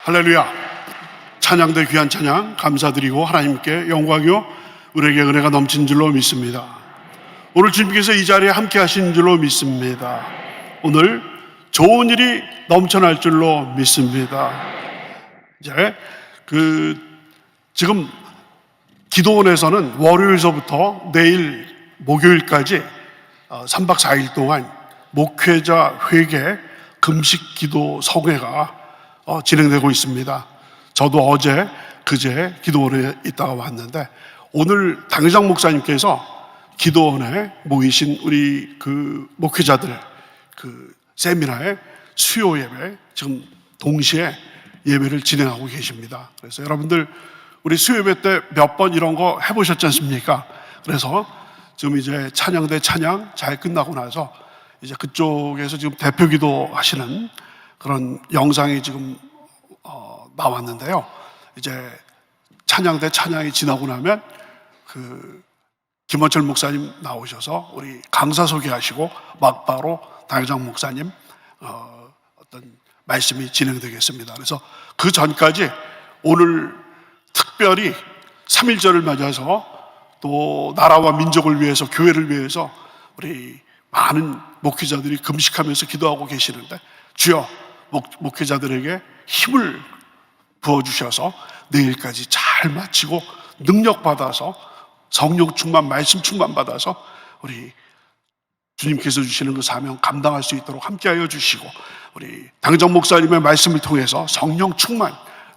할렐루야. 찬양대 귀한 찬양 감사드리고 하나님께 영광이요 우리에게 은혜가 넘친 줄로 믿습니다. 오늘 주님께서 이 자리에 함께 하신 줄로 믿습니다. 오늘 좋은 일이 넘쳐날 줄로 믿습니다. 이제 지금 기도원에서는 월요일서부터 내일 목요일까지 3박 4일 동안 목회자 회개 금식 기도 성회가 진행되고 있습니다. 저도 어제 그제 기도원에 있다가 왔는데 오늘 당회장 목사님께서 기도원에 모이신 우리 목회자들 세미나의 수요 예배 지금 동시에 예배를 진행하고 계십니다. 그래서 여러분들 우리 수요 예배 때 몇 번 이런 거 해보셨지 않습니까? 그래서 지금 이제 찬양대 찬양 잘 끝나고 나서 이제 그쪽에서 지금 대표 기도 하시는 그런 영상이 지금 나왔는데요. 이제 찬양대 찬양이 지나고 나면 김원철 목사님 나오셔서 우리 강사 소개하시고 막바로 당회장 목사님 어떤 말씀이 진행되겠습니다. 그래서 그 전까지 오늘 특별히 3.1절을 맞아서 또 나라와 민족을 위해서 교회를 위해서 우리 많은 목회자들이 금식하면서 기도하고 계시는데 주여 목회자들에게 힘을 부어주셔서 내일까지 잘 마치고 능력 받아서 성령 충만 말씀 충만 받아서 우리 주님께서 주시는 그 사명 감당할 수 있도록 함께하여 주시고 우리 당회장 목사님의 말씀을 통해서 성령 충만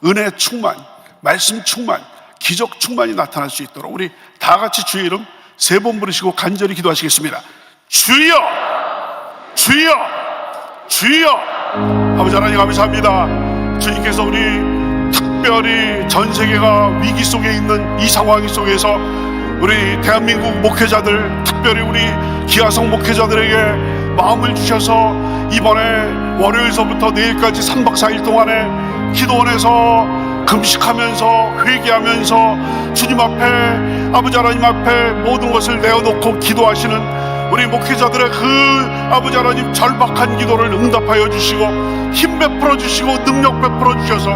은혜 충만 말씀 충만 기적 충만이 나타날 수 있도록 우리 다 같이 주의 이름 3번 부르시고 간절히 기도하시겠습니다. 주여 주여 주여. 아버지 하나님 감사합니다. 주님께서 우리 특별히 전 세계가 위기 속에 있는 이 상황 속에서 우리 대한민국 목회자들 특별히 우리 기아성 목회자들에게 마음을 주셔서 이번에 월요일서부터 내일까지 3박 4일 동안에 기도원에서 금식하면서 회개하면서 주님 앞에 아버지 하나님 앞에 모든 것을 내어놓고 기도하시는 우리 목회자들의 아버지 하나님 절박한 기도를 응답하여 주시고 힘 베풀어 주시고 능력 베풀어 주셔서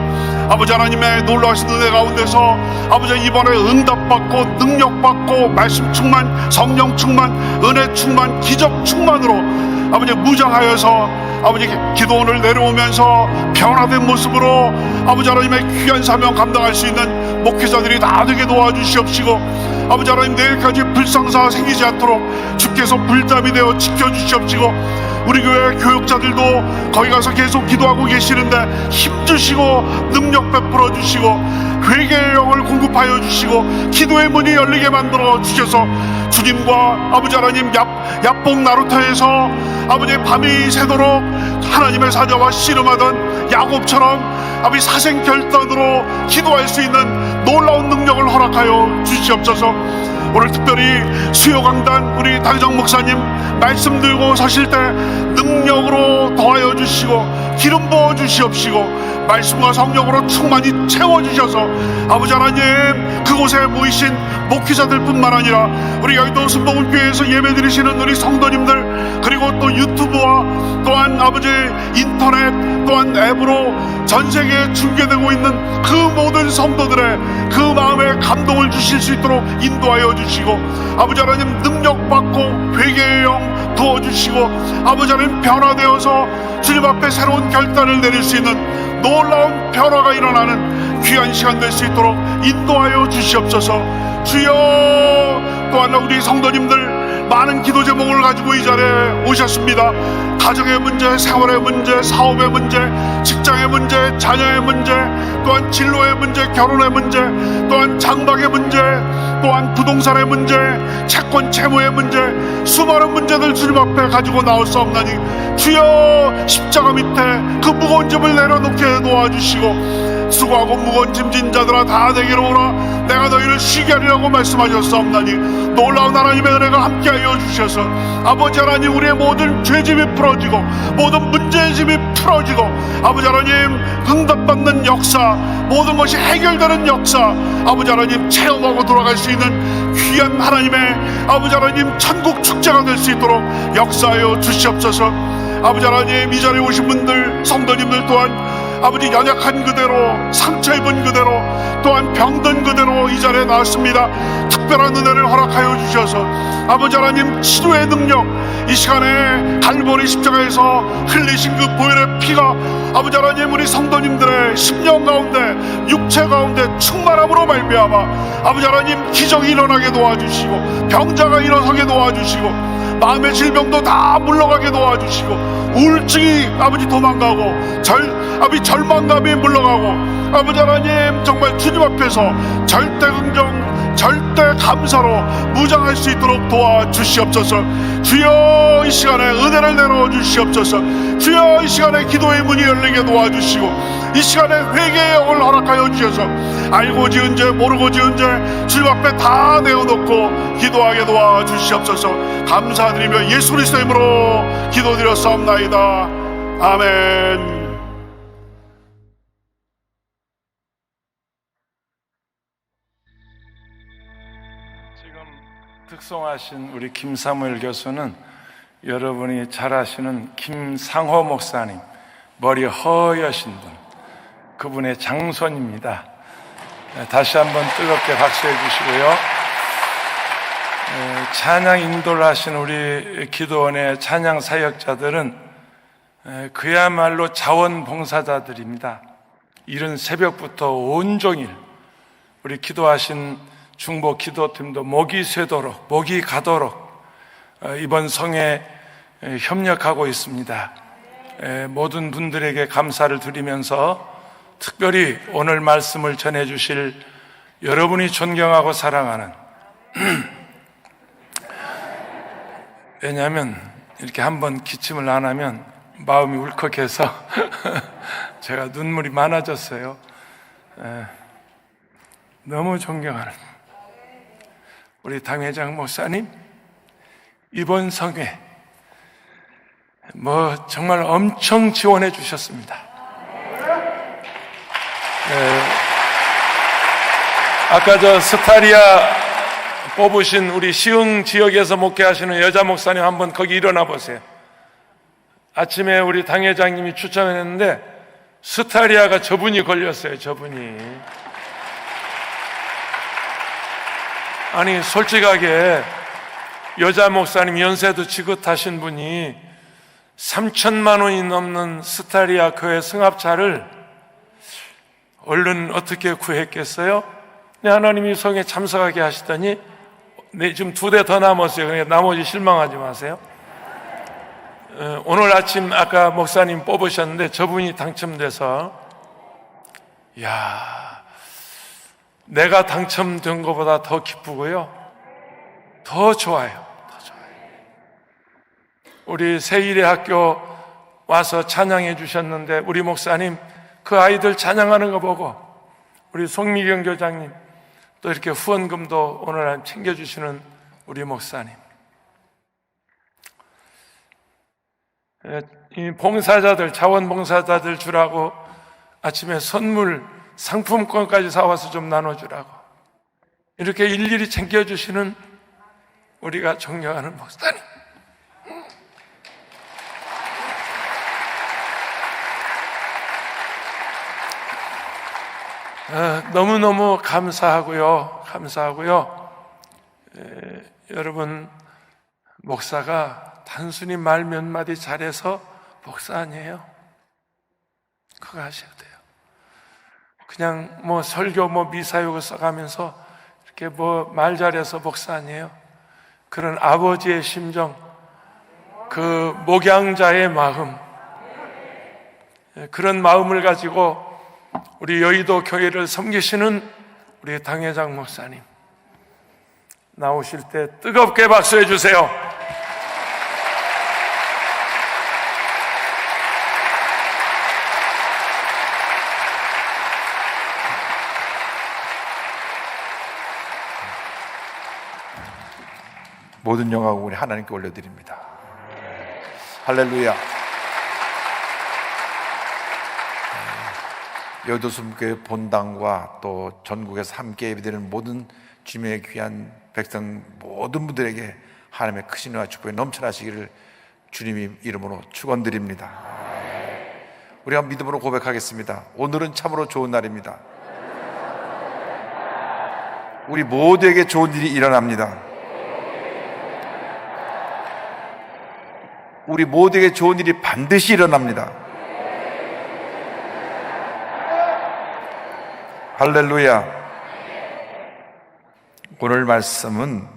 아버지 하나님의 놀라우신 은혜 가운데서 아버지 이번에 응답받고 능력받고 말씀 충만 성령 충만 은혜 충만 기적 충만으로 아버지 무장하여서 아버지 기도원을 내려오면서 변화된 모습으로 아버지 하나님의 귀한 사명 감당할 수 있는 목회자들이 다 되게 도와주시옵시고 아버지 하나님 내일까지 불상사가 생기지 않도록 주께서 불담이 되어 지켜주시옵시고 우리 교회 교육자들도 거기 가서 계속 기도하고 계시는데 힘주시고 능력 베풀어 주시고 회개의 영을 공급하여 주시고 기도의 문이 열리게 만들어 주셔서 주님과 아버지 하나님 야복 나루터에서 아버지의 밤이 새도록 하나님의 사자와 씨름하던 야곱처럼 아버지 사생결단으로 기도할 수 있는 놀라운 능력을 허락하여 주시옵소서. 오늘 특별히 수요강단 우리 당회장 목사님 말씀 들고 서실 때 능력으로 더하여 주시고 기름 부어 주시옵시고 말씀과 성령으로 충만히 채워주셔서 아버지 하나님 그곳에 모이신 목회자들 뿐만 아니라 우리 여의도 순복음교회에서 예배드리시는 우리 성도님들 그리고 또 유튜브와 또한 아버지 인터넷 또한 앱으로 전 세계에 중계되고 있는 그 모든 성도들의 그 마음에 감동을 주실 수 있도록 인도하여 주시고 아버지 하나님 능력받고 회개의 영 부어주시고 아버지 하나님 변화되어서 주님 앞에 새로운 결단을 내릴 수 있는 놀라운 변화가 일어나는 귀한 시간 될 수 있도록 인도하여 주시옵소서. 주여 또한 우리 성도님들 많은 기도 제목을 가지고 이 자리에 오셨습니다. 가정의 문제, 생활의 문제, 사업의 문제, 직장의 문제, 자녀의 문제, 또한 진로의 문제, 결혼의 문제, 또한 장막의 문제, 또한 부동산의 문제, 채권 채무의 문제, 수많은 문제들 주님 앞에 가지고 나올 수 없나니 주여 십자가 밑에 그 무거운 짐을 내려놓게 도와주시고 수고하고 무거운 짐진 자들아 다 내게로 오라 내가 너희를 쉬게 하리라고 말씀하셨사옵나니 놀라운 하나님의 은혜가 함께하여 주셔서 아버지 하나님 우리의 모든 죄짐이 풀어지고 모든 문제짐이 풀어지고 아버지 하나님 응답받는 역사 모든 것이 해결되는 역사 아버지 하나님 체험하고 돌아갈 수 있는 귀한 하나님의 아버지 하나님 천국 축제가 될 수 있도록 역사하여 주시옵소서. 아버지 하나님 이 자리에 오신 분들 성도님들 또한 아버지 연약한 그대로, 상처 입은 그대로, 또한 병든 그대로 이 자리에 나왔습니다. 특별한 은혜를 허락하여 주셔서 아버지 하나님, 치료의 능력, 이 시간에 갈보리 십자가에서 흘리신 그 보혈의 피가 아버지 하나님, 우리 성도님들의 심령 가운데, 육체 가운데 충만함으로 말미암아 아버지 하나님, 기적이 일어나게 도와주시고, 병자가 일어서게 도와주시고, 마음의 질병도 다 물러가게 도와주시고, 우울증이 아버지 도망가고, 아버지 절망감이 물러가고, 아버지 하나님, 정말 주님 앞에서 절대 긍정, 절대 감사로 무장할 수 있도록 도와주시옵소서. 주여, 이 시간에 은혜를 내려 주시옵소서. 주여, 이 시간에 기도의 문이 열리게 도와주시고, 이 시간에 회개의 영을 허락하여 주셔서 알고 지은 죄, 모르고 지은 죄 주님 앞에 다 내어놓고 기도하게 도와주시옵소서. 감사드리며 예수 그리스도의 이름으로 기도드렸사옵나이다. 아멘. 지금 특송하신 우리 김사무엘 교수는 여러분이 잘 아시는 김상호 목사님, 머리 허여신 분, 그분의 장손입니다. 다시 한번 뜨겁게 박수해 주시고요. 찬양 인도를 하신 우리 기도원의 찬양 사역자들은 그야말로 자원봉사자들입니다. 이른 새벽부터 온종일 우리 기도하신 중보 기도팀도 목이 쇠도록, 목이 가도록 이번 성에 협력하고 있습니다. 모든 분들에게 감사를 드리면서 특별히 오늘 말씀을 전해주실 여러분이 존경하고 사랑하는, 왜냐하면 이렇게 한번 기침을 안 하면 마음이 울컥해서 제가 눈물이 많아졌어요. 너무 존경하는 우리 당회장 목사님, 이번 성회 정말 엄청 지원해 주셨습니다. 아까 저 스타리아 뽑으신 우리 시흥 지역에서 목회하시는 여자 목사님 한번 거기 일어나 보세요. 아침에 우리 당회장님이 추천했는데 스타리아가 저분이 걸렸어요. 저분이. 아니 솔직하게 여자 목사님 연세도 지긋하신 분이 3천만 원이 넘는 스타리아 교회 승합차를 얼른 어떻게 구했겠어요? 네, 하나님이 성에 참석하게 하시더니 네, 지금 2대 더 남았어요. 그러니까 나머지 실망하지 마세요. 오늘 아침 아까 목사님 뽑으셨는데 저분이 당첨돼서, 야, 내가 당첨된 것보다 더 기쁘고요, 더 좋아요. 우리 새일의 학교 와서 찬양해 주셨는데 우리 목사님 그 아이들 찬양하는 거 보고 우리 송미경 교장님 또 이렇게 후원금도 오늘 챙겨주시는 우리 목사님, 이 봉사자들, 자원봉사자들 주라고 아침에 선물 상품권까지 사와서 좀 나눠주라고 이렇게 일일이 챙겨주시는 우리가 존경하는 목사님, 너무너무 감사하고요. 여러분, 목사가 단순히 말 몇 마디 잘해서 목사 아니에요. 그거 아셔야 돼요. 그냥 설교 미사역을 써가면서 이렇게 말 잘해서 목사 아니에요. 그런 아버지의 심정, 그 목양자의 마음, 그런 마음을 가지고 우리 여의도 교회를 섬기시는 우리 당회장 목사님, 나오실 때 뜨겁게 박수해 주세요. 모든 영광을 우리 하나님께 올려드립니다. 할렐루야. 여의도 순교회 본당과 또 전국에서 함께 예배드리는 모든 주님의 귀한 백성 모든 분들에게 하나님의 크신 은혜와 축복이 넘쳐나시기를 주님의 이름으로 축원드립니다. 우리가 믿음으로 고백하겠습니다. 오늘은 참으로 좋은 날입니다. 우리 모두에게 좋은 일이 일어납니다. 우리 모두에게 좋은 일이 반드시 일어납니다. 할렐루야. 오늘 말씀은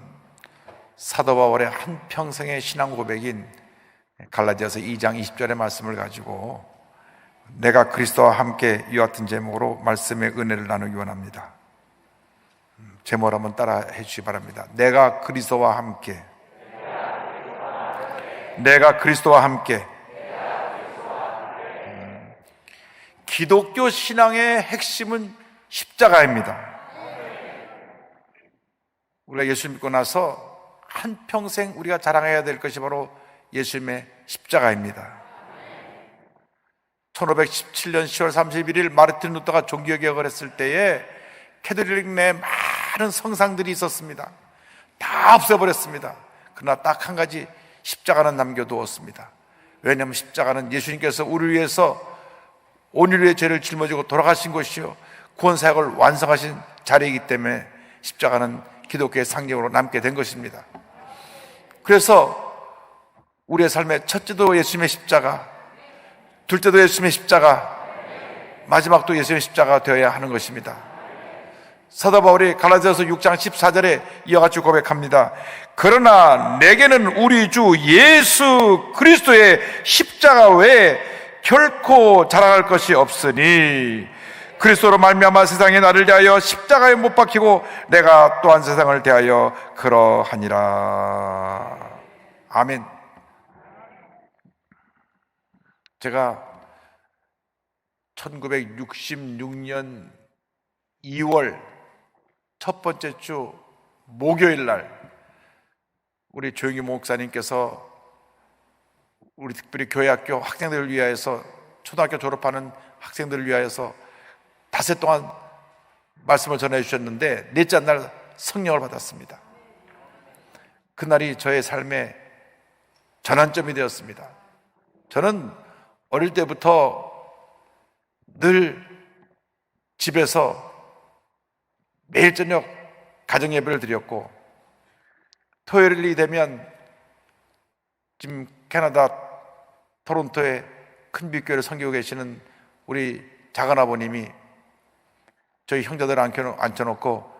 사도 바울의 한평생의 신앙 고백인 갈라디아서 2장 20절의 말씀을 가지고 내가 그리스도와 함께 이와 같은 제목으로 말씀의 은혜를 나누기 원합니다. 제목을 한번 따라 해주시기 바랍니다. 내가 그리스도와 함께. 내가 그리스도와 함께. 기독교 신앙의 핵심은 십자가입니다. 우리가 예수 믿고 나서 한평생 우리가 자랑해야 될 것이 바로 예수님의 십자가입니다. 1517년 10월 31일 마르틴 루터가 종교개혁을 했을 때에 캐톨릭 내 많은 성상들이 있었습니다. 다 없애버렸습니다. 그러나 딱 한 가지 십자가는 남겨두었습니다. 왜냐하면 십자가는 예수님께서 우리를 위해서 온인류의 죄를 짊어지고 돌아가신 것이요 구원사역을 완성하신 자리이기 때문에 십자가는 기독교의 상징으로 남게 된 것입니다. 그래서 우리의 삶의 첫째도 예수님의 십자가, 둘째도 예수님의 십자가, 마지막도 예수님의 십자가가 되어야 하는 것입니다. 사도 바울이 갈라디아서 6장 14절에 이와 같이 고백합니다. 그러나 내게는 우리 주 예수 그리스도의 십자가 외에 결코 자랑할 것이 없으니 그리스도로 말미암아 세상이 나를 대하여 십자가에 못 박히고 내가 또한 세상을 대하여 그러하니라. 아멘. 제가 1966년 2월 첫 번째 주 목요일 날 우리 조영기 목사님께서 우리 특별히 교회학교 학생들을 위하여서 초등학교 졸업하는 학생들을 위하여서 닷새 동안 말씀을 전해 주셨는데 넷째 날 성령을 받았습니다. 그날이 저의 삶의 전환점이 되었습니다. 저는 어릴 때부터 늘 집에서 매일 저녁 가정 예배를 드렸고 토요일이 되면 지금 캐나다 토론토의 큰 빛교회를 섬기고 계시는 우리 작은아버님이 저희 형제들을 앉혀놓고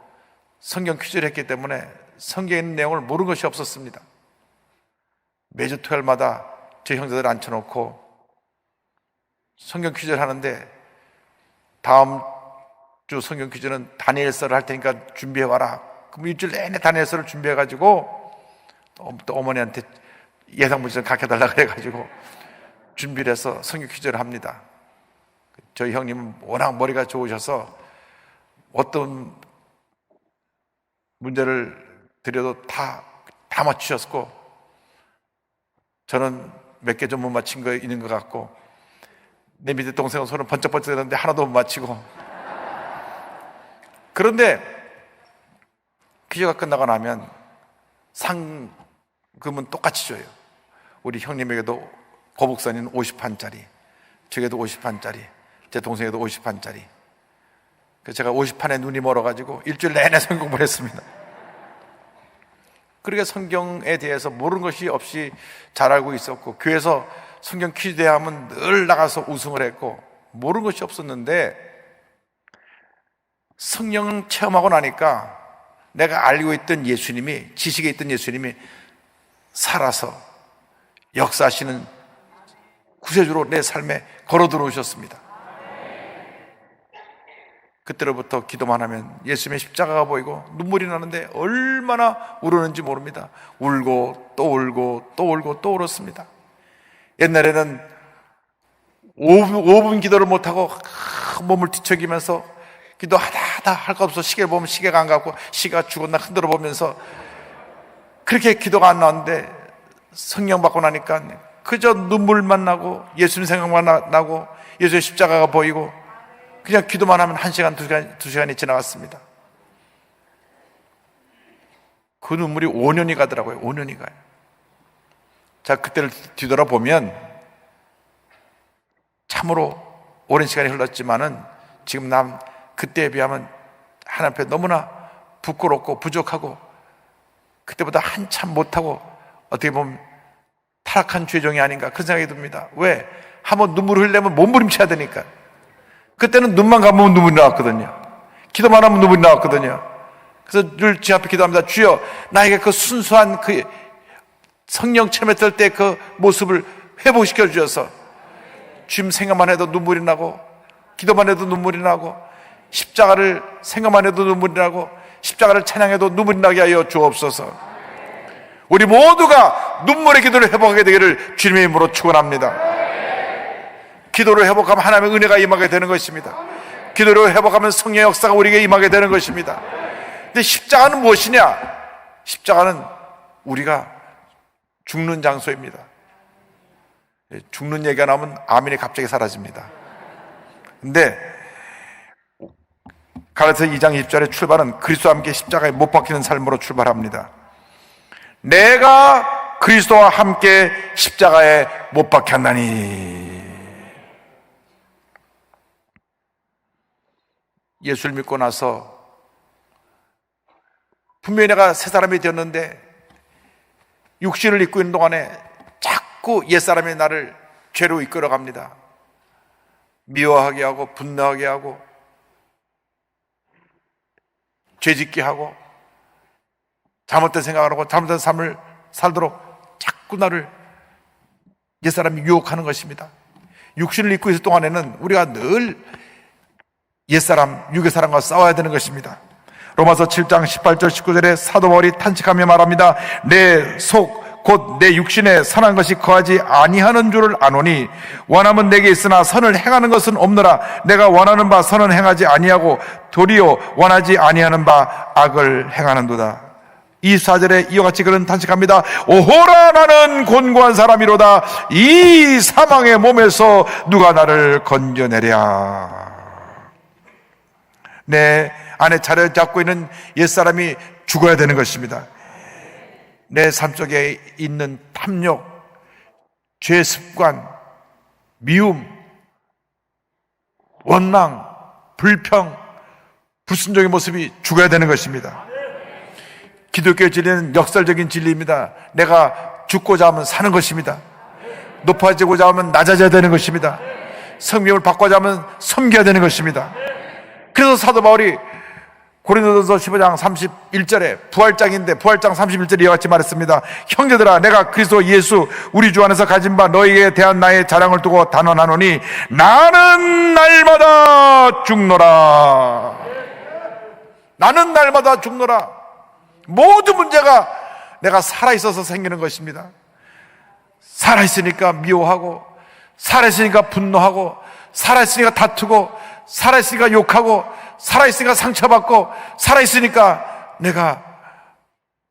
성경 퀴즈를 했기 때문에 성경에 있는 내용을 모르는 것이 없었습니다. 매주 토요일마다 저희 형제들을 앉혀놓고 성경 퀴즈를 하는데 다음 주 성경 퀴즈는 다니엘서를 할 테니까 준비해와라. 그럼 일주일 내내 다니엘서를 준비해가지고 또 어머니한테 예상문제 좀 가르쳐달라 그래가지고 준비를 해서 성경 퀴즈를 합니다. 저희 형님은 워낙 머리가 좋으셔서 어떤 문제를 드려도 다 맞추셨고 저는 몇 개 좀 못 맞힌 거 있는 것 같고 내 밑에 동생은 손을 번쩍번쩍 했는데 하나도 못 맞히고 그런데 퀴즈가 끝나고 나면 상금은 똑같이 줘요. 우리 형님에게도 거북선이는 50판짜리, 저에게도 50판짜리, 제 동생에게도 50판짜리. 그래서 제가 50판에 눈이 멀어가지고 일주일 내내 성경 공부를 했습니다. 그러니까 성경에 대해서 모르는 것이 없이 잘 알고 있었고 교회에서 성경 퀴즈 대회 하면 늘 나가서 우승을 했고 모르는 것이 없었는데 성령 체험하고 나니까 내가 알고 있던 예수님이, 지식에 있던 예수님이 살아서 역사하시는 구세주로 내 삶에 걸어 들어오셨습니다. 그때로부터 기도만 하면 예수님의 십자가가 보이고 눈물이 나는데 얼마나 울었는지 모릅니다. 울고 또 울고 또 울고 또 울었습니다. 옛날에는 5분 기도를 못하고 몸을 뒤척이면서 기도하다 할 거 없어 시계를 보면 시계가 안 가고 시가 죽었나 흔들어 보면서 그렇게 기도가 안 나왔는데 성령 받고 나니까 그저 눈물만 나고 예수님 생각만 나고 예수의 십자가가 보이고 그냥 기도만 하면 1시간, 2시간이 지나갔습니다. 그 눈물이 5년이 가더라고요. 5년이 가요. 자, 그때를 뒤돌아보면 참으로 오랜 시간이 흘렀지만은 지금 난 그때에 비하면 하나님 앞에 너무나 부끄럽고 부족하고 그때보다 한참 못하고 어떻게 보면 타락한 죄종이 아닌가 그런 생각이 듭니다. 왜? 한번 눈물을 흘리면 몸부림쳐야 되니까. 그때는 눈만 감으면 눈물이 나왔거든요. 기도만 하면 눈물이 나왔거든요. 그래서 늘 주 앞에 기도합니다. 주여, 나에게 그 순수한 그 성령 체험했을 때 그 모습을 회복시켜 주셔서 주님 생각만 해도 눈물이 나고 기도만 해도 눈물이 나고 십자가를 생각만 해도 눈물이 나고 십자가를 찬양해도 눈물이 나게 하여 주옵소서. 우리 모두가 눈물의 기도를 회복하게 되기를 주님의 이름으로 축원합니다. 기도를 회복하면 하나님의 은혜가 임하게 되는 것입니다. 기도를 회복하면 성령의 역사가 우리에게 임하게 되는 것입니다. 근데 십자가는 무엇이냐? 십자가는 우리가 죽는 장소입니다. 죽는 얘기가 나오면 아멘이 갑자기 사라집니다. 근데 갈라디아서 2장 20절의 출발은 그리스도와 함께 십자가에 못 박히는 삶으로 출발합니다. 내가 그리스도와 함께 십자가에 못 박혔나니. 예수를 믿고 나서 분명히 내가 새 사람이 되었는데 육신을 입고 있는 동안에 자꾸 옛사람이 나를 죄로 이끌어갑니다. 미워하게 하고 분노하게 하고 죄짓게 하고 잘못된 생각을 하고 잘못된 삶을 살도록 자꾸 나를 옛사람이 유혹하는 것입니다. 육신을 입고 있을 동안에는 우리가 늘 옛사람, 육의 사람과 싸워야 되는 것입니다. 로마서 7장 18절 19절에 사도 바울이 탄식하며 말합니다. 내 속 곧 내 육신에 선한 것이 거하지 아니하는 줄을 아노니 원함은 내게 있으나 선을 행하는 것은 없노라. 내가 원하는 바 선은 행하지 아니하고 도리어 원하지 아니하는 바 악을 행하는도다. 24절에 이와 같이 그는 탄식합니다. 오호라 나는 곤고한 사람이로다. 이 사망의 몸에서 누가 나를 건져내랴. 내 안에 자리를 잡고 있는 옛사람이 죽어야 되는 것입니다. 내 삶 속에 있는 탐욕, 죄 습관, 미움, 원망, 불평, 불순종의 모습이 죽어야 되는 것입니다. 기독교의 진리는 역설적인 진리입니다. 내가 죽고자 하면 사는 것입니다. 높아지고자 하면 낮아져야 되는 것입니다. 성명을 바꿔자 하면 섬겨야 되는 것입니다. 그래서 사도 바울이 고린도전서 15장 31절에 부활장인데 부활장 31절에 이와 같이 말했습니다. 형제들아 내가 그리스도 예수 우리 주 안에서 가진 바 너희에 대한 나의 자랑을 두고 단언하노니 나는 날마다 죽노라. 나는 날마다 죽노라. 모든 문제가 내가 살아있어서 생기는 것입니다. 살아있으니까 미워하고 살아있으니까 분노하고 살아있으니까 다투고 살아있으니까 욕하고 살아있으니까 상처받고 살아있으니까 내가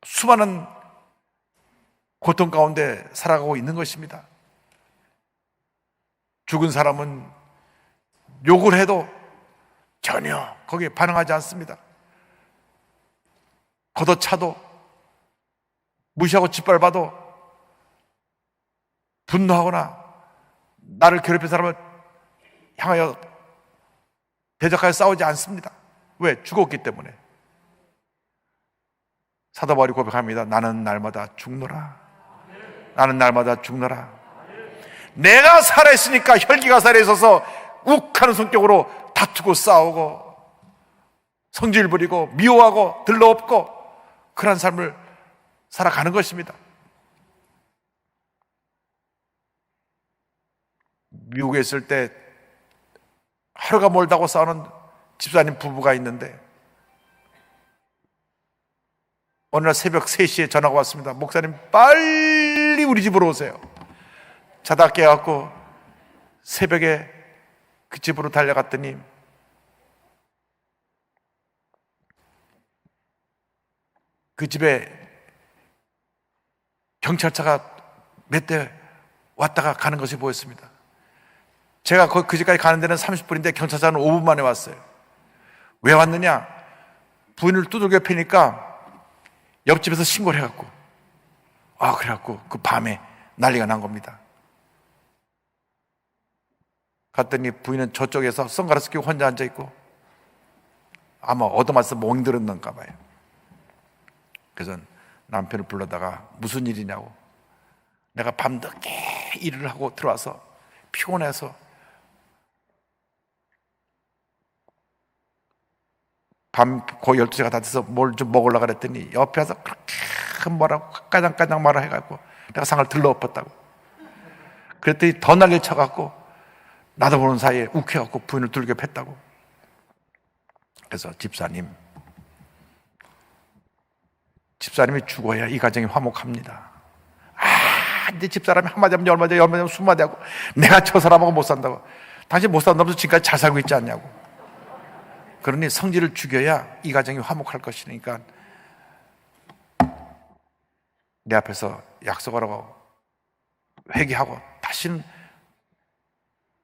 수많은 고통 가운데 살아가고 있는 것입니다. 죽은 사람은 욕을 해도 전혀 거기에 반응하지 않습니다. 걷어차도 무시하고 짓밟아도 분노하거나 나를 괴롭힌 사람을 향하여 대적하여 싸우지 않습니다. 왜? 죽었기 때문에. 사도 바울이 고백합니다. 나는 날마다 죽노라. 나는 날마다 죽노라. 내가 살아있으니까 혈기가 살아있어서 욱하는 성격으로 다투고 싸우고 성질 부리고 미워하고 들러엎고 그런 삶을 살아가는 것입니다. 미국에 있을 때 하루가 멀다고 싸우는 집사님 부부가 있는데 어느 날 새벽 3시에 전화가 왔습니다. 목사님 빨리 우리 집으로 오세요. 자다 깨갖고 새벽에 그 집으로 달려갔더니 그 집에 경찰차가 몇 대 왔다가 가는 것이 보였습니다. 제가 그 집까지 가는 데는 30분인데 경찰차는 5분 만에 왔어요. 왜 왔느냐? 부인을 두들겨 패니까 옆집에서 신고를 해갖고 그래갖고 그 밤에 난리가 난 겁니다. 갔더니 부인은 저쪽에서 선글라스 끼고 혼자 앉아있고 아마 얻어맞아서 멍들었는가 봐요. 그래서 남편을 불러다가 무슨 일이냐고, 내가 밤늦게 일을 하고 들어와서 피곤해서 밤 거의 12시가 다 돼서 뭘 좀 먹으려고 그랬더니 옆에 와서 그렇게 뭐라고 까장까장 말을 해갖고 내가 상을 들러엎었다고. 그랬더니 더 난리를 쳐갖고 나도 모르는 사이에 욱해갖고 부인을 두들겨 팼다고. 그래서 집사님이 죽어야 이 가정이 화목합니다. 이제 집사람이 한마디 하면 열마디 하면 수마디 하고 내가 저 사람하고 못 산다고. 당신 못 산다면서 지금까지 잘 살고 있지 않냐고. 그러니 성질을 죽여야 이 가정이 화목할 것이니까 내 앞에서 약속하라고 회개하고 다시는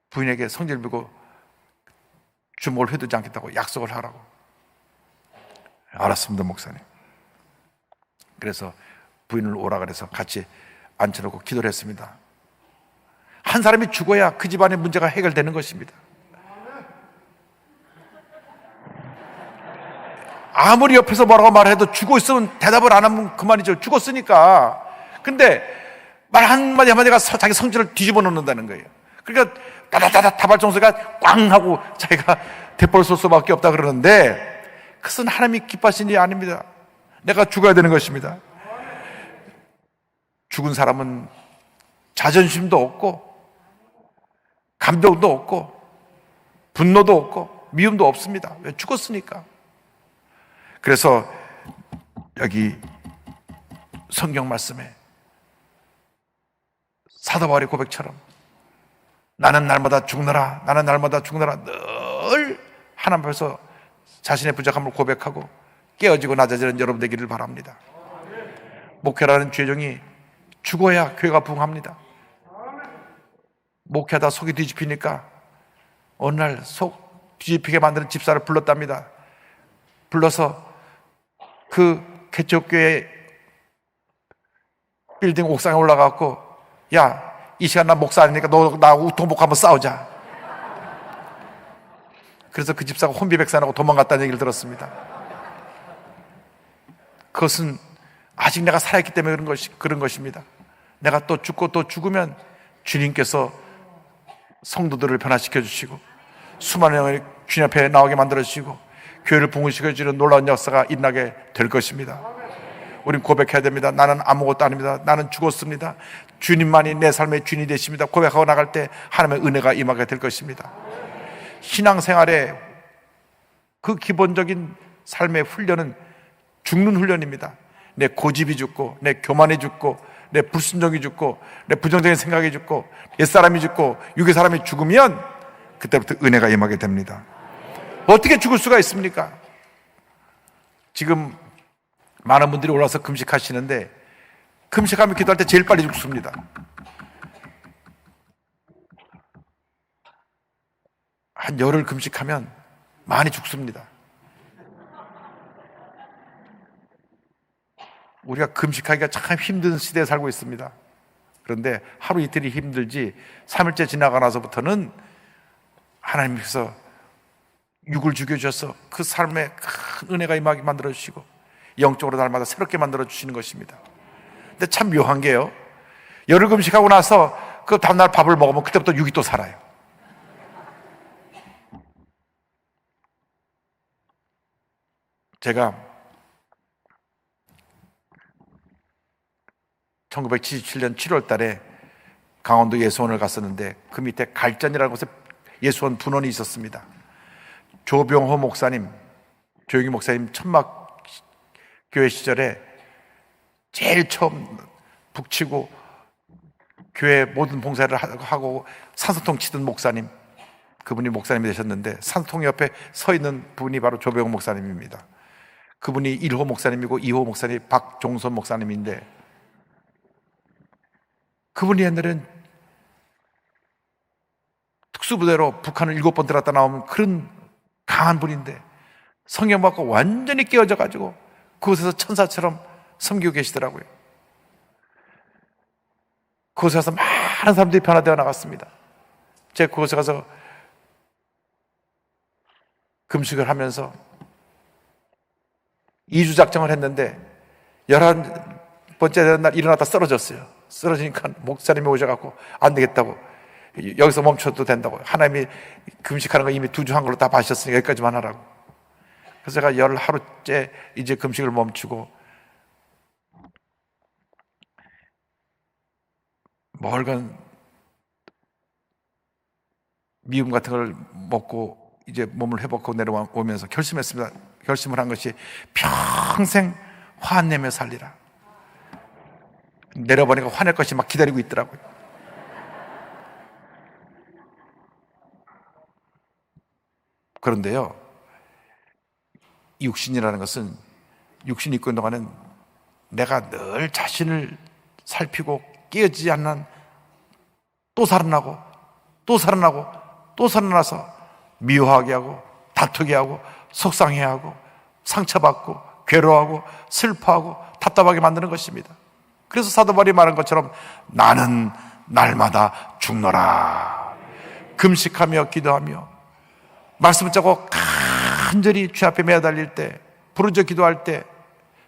부인에게 성질 부리고 주먹을 휘두르지 않겠다고 약속을 하라고. 알았습니다, 목사님. 그래서 부인을 오라 그래서 같이 앉혀놓고 기도를 했습니다. 한 사람이 죽어야 그 집안의 문제가 해결되는 것입니다. 아무리 옆에서 뭐라고 말해도 죽어 있으면 대답을 안 하면 그만이죠. 죽었으니까. 근데 말 한마디 한마디가 자기 성질을 뒤집어 놓는다는 거예요. 그러니까 다다다다 다발종 소리가 꽝 하고 자기가 대포를 쏠 수밖에 없다 그러는데 그것은 하나님이 기뻐하시는 일이 아닙니다. 내가 죽어야 되는 것입니다. 죽은 사람은 자존심도 없고 감정도 없고 분노도 없고 미움도 없습니다. 왜? 죽었으니까. 그래서 여기 성경 말씀에 사도 바울의 고백처럼 나는 날마다 죽노라, 나는 날마다 죽노라, 늘 하나님 앞에서 자신의 부족함을 고백하고 깨어지고 낮아지는 여러분 되기를 바랍니다. 목회라는 죄종이 죽어야 교회가 부흥합니다. 목회하다 속이 뒤집히니까 어느 날 속 뒤집히게 만드는 집사를 불렀답니다. 불러서 그 개척교회 빌딩 옥상에 올라가고, 야, 이 시간 나 목사 아니니까 너 나하고 우통복 한번 싸우자. 그래서 그 집사가 혼비백산하고 도망갔다는 얘기를 들었습니다. 그것은 아직 내가 살아있기 때문에 그런 것입니다. 내가 또 죽고 또 죽으면 주님께서 성도들을 변화시켜 주시고 수많은 영혼이 주님 앞에 나오게 만들어 주시고 교회를 부흥시켜 주는 놀라운 역사가 일어나게 될 것입니다. 우린 고백해야 됩니다. 나는 아무것도 아닙니다. 나는 죽었습니다. 주님만이 내 삶의 주인이 되십니다. 고백하고 나갈 때 하나님의 은혜가 임하게 될 것입니다. 신앙생활의 그 기본적인 삶의 훈련은 죽는 훈련입니다. 내 고집이 죽고, 내 교만이 죽고, 내 불순종이 죽고, 내 부정적인 생각이 죽고, 옛사람이 죽고, 육의 사람이 죽으면 그때부터 은혜가 임하게 됩니다. 어떻게 죽을 수가 있습니까? 지금 많은 분들이 올라와서 금식하시는데 금식하면 기도할 때 제일 빨리 죽습니다. 한 열흘 금식하면 많이 죽습니다. 우리가 금식하기가 참 힘든 시대에 살고 있습니다. 그런데 하루 이틀이 힘들지 3일째 지나가 나서부터는 하나님께서 육을 죽여주셔서 그 삶에 큰 은혜가 임하게 만들어주시고 영적으로 날마다 새롭게 만들어주시는 것입니다. 근데 참 묘한 게요, 열흘 금식하고 나서 그 다음날 밥을 먹으면 그때부터 육이 또 살아요. 제가 1977년 7월 달에 강원도 예수원을 갔었는데 그 밑에 갈전이라는 곳에 예수원 분원이 있었습니다. 조병호 목사님, 조영희 목사님 천막 교회 시절에 제일 처음 북치고 교회 모든 봉사를 하고 산소통 치던 목사님, 그분이 목사님이 되셨는데 산소통 옆에 서 있는 분이 바로 조병호 목사님입니다. 그분이 1호 목사님이고 2호 목사님이 박종선 목사님인데 그분이 옛날엔 특수부대로 북한을 7번 들었다 나오면 그런 강한 분인데 성령 받고 완전히 깨어져 가지고 그곳에서 천사처럼 섬기고 계시더라고요. 그곳에 가서 많은 사람들이 변화되어 나갔습니다. 제가 그곳에 가서 금식을 하면서 2주 작정을 했는데 11번째 날 일어났다 쓰러졌어요. 쓰러지니까 목사님이 오셔갖고 안 되겠다고, 여기서 멈춰도 된다고, 하나님이 금식하는 거 이미 2주 한 걸로 다 봐주셨으니까 여기까지만 하라고. 그래서 제가 10하루째 이제 금식을 멈추고 멀건 미음 같은 걸 먹고 이제 몸을 회복하고 내려오면서 결심했습니다. 결심을 한 것이 평생 화 안 내며 살리라. 내려보니까 화낼 것이 막 기다리고 있더라고요. 그런데요, 육신이라는 것은, 육신이 있고 있는 동안은 내가 늘 자신을 살피고 깨어지지 않는 한 또 살아나고 또 살아나고 또 살아나서 미워하게 하고 다투게 하고 속상해하고 상처받고 괴로워하고 슬퍼하고 답답하게 만드는 것입니다. 그래서 사도 바울이 말한 것처럼 나는 날마다 죽노라. 금식하며 기도하며 말씀 붙잡고 간절히 주 앞에 매달릴 때, 부르짖어 기도할 때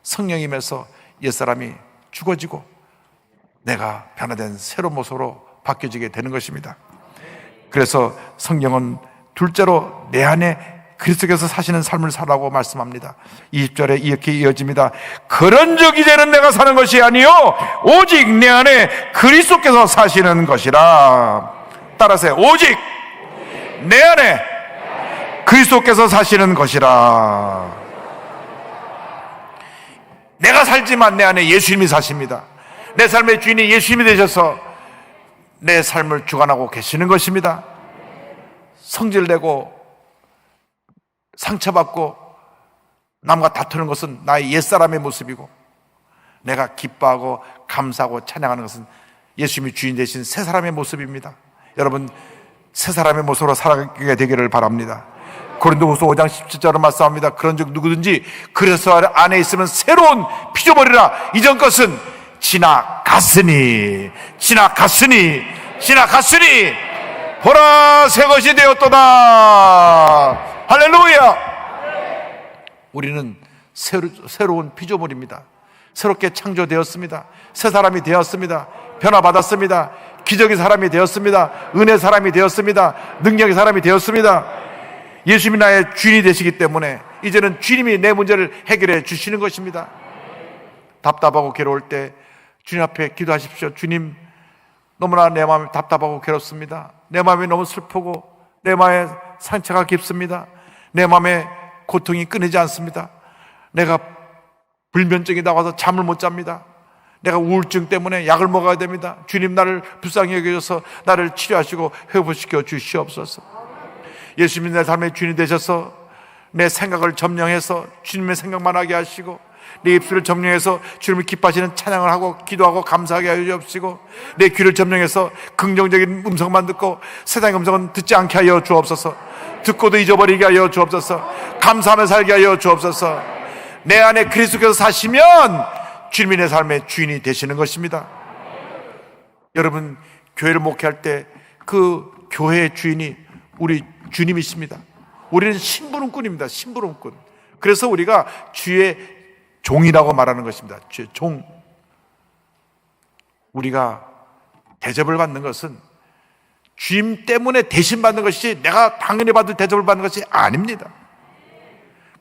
성령이면서 옛사람이 죽어지고 내가 변화된 새로운 모습으로 바뀌어지게 되는 것입니다. 그래서 성경은 둘째로 내 안에 그리스도께서 사시는 삶을 살라고 말씀합니다. 20절에 이렇게 이어집니다. 그런즉 이제는 내가 사는 것이 아니요 오직 내 안에 그리스도께서 사시는 것이라. 따라서 오직 내 안에 그리스도께서 사시는 것이라. 내가 살지만 내 안에 예수님이 사십니다. 내 삶의 주인이 예수님이 되셔서 내 삶을 주관하고 계시는 것입니다. 성질내고 상처받고 남과 다투는 것은 나의 옛사람의 모습이고, 내가 기뻐하고 감사하고 찬양하는 것은 예수님이 주인 되신 새 사람의 모습입니다. 여러분, 새 사람의 모습으로 살아가게 되기를 바랍니다. 고린도후서 5장 17절은 말씀합니다. 그런즉 누구든지 그리스도 안에 있으면 새로운 피조물이라. 이전 것은 지나갔으니 보라 새 것이 되었도다. 할렐루야. 우리는 새로운 피조물입니다. 새롭게 창조되었습니다. 새 사람이 되었습니다. 변화받았습니다. 기적의 사람이 되었습니다. 은혜 사람이 되었습니다. 능력의 사람이 되었습니다. 예수님이 나의 주인이 되시기 때문에 이제는 주님이 내 문제를 해결해 주시는 것입니다. 답답하고 괴로울 때 주님 앞에 기도하십시오. 주님, 너무나 내 마음이 답답하고 괴롭습니다. 내 마음이 너무 슬프고 내 마음에 상처가 깊습니다. 내 마음에 고통이 끊이지 않습니다. 내가 불면증이 나와서 잠을 못 잡니다. 내가 우울증 때문에 약을 먹어야 됩니다. 주님, 나를 불쌍히 여겨줘서 나를 치료하시고 회복시켜 주시옵소서. 예수님이 내 삶의 주인이 되셔서 내 생각을 점령해서 주님의 생각만 하게 하시고, 내 입술을 점령해서 주님을 기뻐하시는 찬양을 하고 기도하고 감사하게 하여 주옵시고, 내 귀를 점령해서 긍정적인 음성만 듣고 세상의 음성은 듣지 않게 하여 주옵소서. 듣고도 잊어버리게 하여 주옵소서. 감사하며 살게 하여 주옵소서. 내 안에 그리스도께서 사시면 주님이 내 삶의 주인이 되시는 것입니다. 여러분, 교회를 목회할 때 그 교회의 주인이 우리 주님이십니다. 우리는 심부름꾼입니다. 심부름꾼. 그래서 우리가 주의 종이라고 말하는 것입니다. 주의 종. 우리가 대접을 받는 것은 주님 때문에 대신 받는 것이, 내가 당연히 받을 대접을 받는 것이 아닙니다.